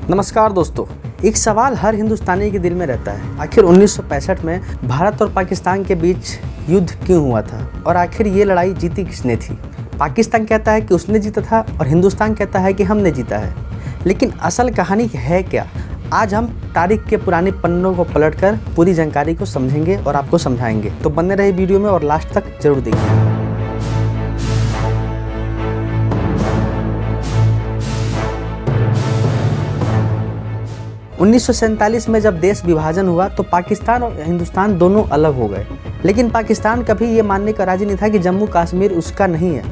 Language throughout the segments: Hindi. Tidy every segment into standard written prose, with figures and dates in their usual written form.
नमस्कार दोस्तों, एक सवाल हर हिंदुस्तानी के दिल में रहता है। आखिर 1965 में भारत और पाकिस्तान के बीच युद्ध क्यों हुआ था और आखिर ये लड़ाई जीती किसने थी। पाकिस्तान कहता है कि उसने जीता था और हिंदुस्तान कहता है कि हमने जीता है, लेकिन असल कहानी है क्या? आज हम तारीख के पुराने पन्नों को पलटकर पूरी जानकारी को समझेंगे और आपको समझाएंगे। तो बने रहे वीडियो में और लास्ट तक जरूर देखिए। 1947 में जब देश विभाजन हुआ तो पाकिस्तान और हिंदुस्तान दोनों अलग हो गए, लेकिन पाकिस्तान कभी ये मानने का राजी नहीं था कि जम्मू कश्मीर उसका नहीं है,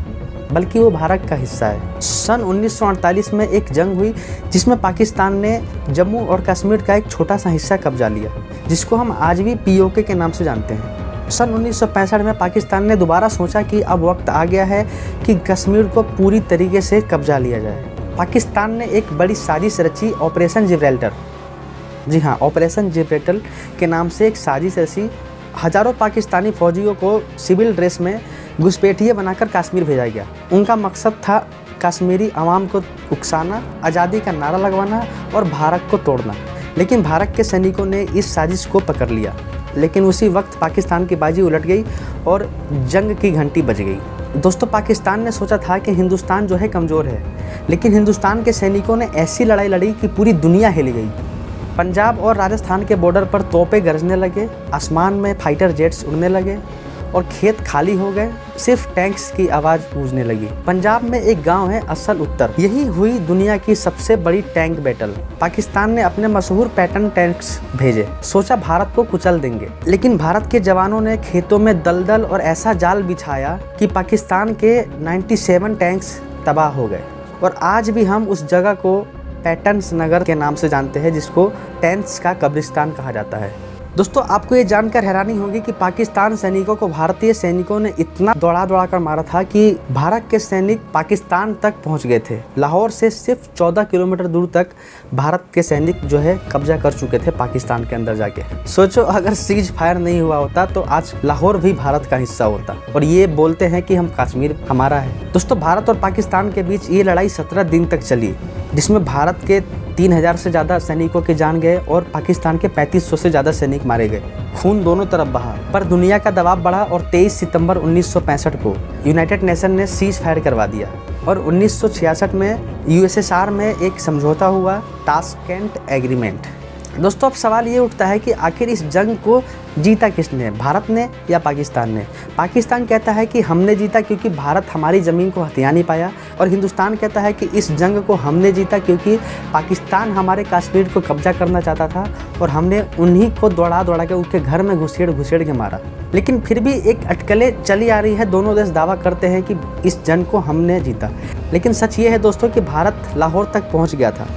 बल्कि वो भारत का हिस्सा है। सन 1948 में एक जंग हुई जिसमें पाकिस्तान ने जम्मू और कश्मीर का एक छोटा सा हिस्सा कब्जा लिया, जिसको हम आज भी POK के नाम से जानते हैं। सन 1965 में पाकिस्तान ने दोबारा सोचा कि अब वक्त आ गया है कि कश्मीर को पूरी तरीके से कब्जा लिया जाए। पाकिस्तान ने एक बड़ी साजिश रची, ऑपरेशन जिब्राल्टर। जी हाँ, ऑपरेशन जिब्राल्टर के नाम से एक साजिश रची। हजारों पाकिस्तानी फौजियों को सिविल ड्रेस में घुसपैठिए बनाकर कश्मीर भेजा गया। उनका मकसद था कश्मीरी आवाम को उकसाना, आज़ादी का नारा लगवाना और भारत को तोड़ना। लेकिन भारत के सैनिकों ने इस साजिश को पकड़ लिया, लेकिन उसी वक्त पाकिस्तान की बाजी उलट गई और जंग की घंटी बज गई। दोस्तों, पाकिस्तान ने सोचा था कि हिंदुस्तान जो है कमज़ोर है, लेकिन हिंदुस्तान के सैनिकों ने ऐसी लड़ाई लड़ी कि पूरी दुनिया हिल गई। पंजाब और राजस्थान के बॉर्डर पर तोपें गरजने लगे, आसमान में फाइटर जेट्स उड़ने लगे और खेत खाली हो गए, सिर्फ टैंक्स की आवाज़ गूंजने लगी। पंजाब में एक गांव है असल उत्तर, यही हुई दुनिया की सबसे बड़ी टैंक बैटल। पाकिस्तान ने अपने मशहूर पैटर्न टैंक्स भेजे, सोचा भारत को कुचल देंगे, लेकिन भारत के जवानों ने खेतों में दलदल और ऐसा जाल बिछाया कि पाकिस्तान के 97 टैंक्स तबाह हो गए। और आज भी हम उस जगह को पैटर्न्स नगर के नाम से जानते हैं, जिसको टैंक्स का कब्रिस्तान कहा जाता है। दोस्तों, आपको ये जानकर हैरानी होगी कि पाकिस्तान सैनिकों को भारतीय सैनिकों ने इतना दौड़ा कर मारा था कि भारत के सैनिक पाकिस्तान तक पहुंच गए थे। लाहौर से सिर्फ 14 किलोमीटर दूर तक भारत के सैनिक जो है कब्जा कर चुके थे पाकिस्तान के अंदर जाके। सोचो, अगर सीज फायर नहीं हुआ होता तो आज लाहौर भी भारत का हिस्सा होता। और ये बोलते हैं कि हम कश्मीर हमारा है। दोस्तों, भारत और पाकिस्तान के बीच ये लड़ाई 17 दिन तक चली, जिसमें भारत के 3000 से ज़्यादा सैनिकों की जान गए और पाकिस्तान के 3500 से ज़्यादा सैनिक मारे गए। खून दोनों तरफ बहा, पर दुनिया का दबाव बढ़ा और 23 सितंबर 1965 को यूनाइटेड नेशन ने सीज फायर करवा दिया। और 1966 में USSR में एक समझौता हुआ, ताशकेंट एग्रीमेंट। दोस्तों, अब सवाल ये उठता है कि आखिर इस जंग को जीता किसने, भारत ने या पाकिस्तान ने? पाकिस्तान कहता है कि हमने जीता क्योंकि भारत हमारी ज़मीन को हथिया नहीं पाया, और हिंदुस्तान कहता है कि इस जंग को हमने जीता क्योंकि पाकिस्तान हमारे कश्मीर को कब्जा करना चाहता था और हमने उन्हीं को दौड़ा के उनके घर में घुसेड़ के मारा। लेकिन फिर भी एक अटकलें चली आ रही है। दोनों देश दावा करते हैं कि इस जंग को हमने जीता, लेकिन सच ये है दोस्तों कि भारत लाहौर तक पहुँच गया था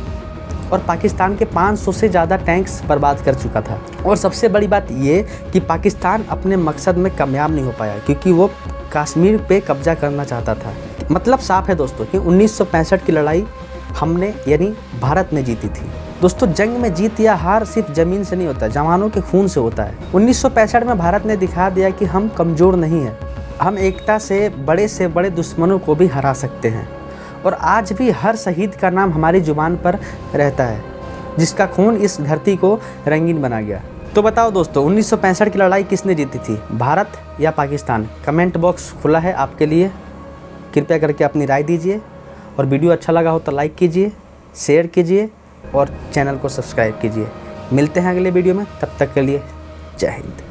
और पाकिस्तान के 500 से ज़्यादा टैंक्स बर्बाद कर चुका था। और सबसे बड़ी बात ये कि पाकिस्तान अपने मकसद में कामयाब नहीं हो पाया क्योंकि वो कश्मीर पे कब्जा करना चाहता था। मतलब साफ है दोस्तों कि 1965 की लड़ाई हमने यानी भारत ने जीती थी। दोस्तों, जंग में जीत या हार सिर्फ ज़मीन से नहीं होता, जवानों के खून से होता है। 1965 में भारत ने दिखा दिया कि हम कमज़ोर नहीं हैं, हम एकता से बड़े दुश्मनों को भी हरा सकते हैं। और आज भी हर शहीद का नाम हमारी जुबान पर रहता है, जिसका खून इस धरती को रंगीन बना गया। तो बताओ दोस्तों, 1965 की लड़ाई किसने जीती थी, भारत या पाकिस्तान? कमेंट बॉक्स खुला है आपके लिए, कृपया करके अपनी राय दीजिए। और वीडियो अच्छा लगा हो तो लाइक कीजिए, शेयर कीजिए और चैनल को सब्सक्राइब कीजिए। मिलते हैं अगले वीडियो में, तब तक के लिए जय हिंद।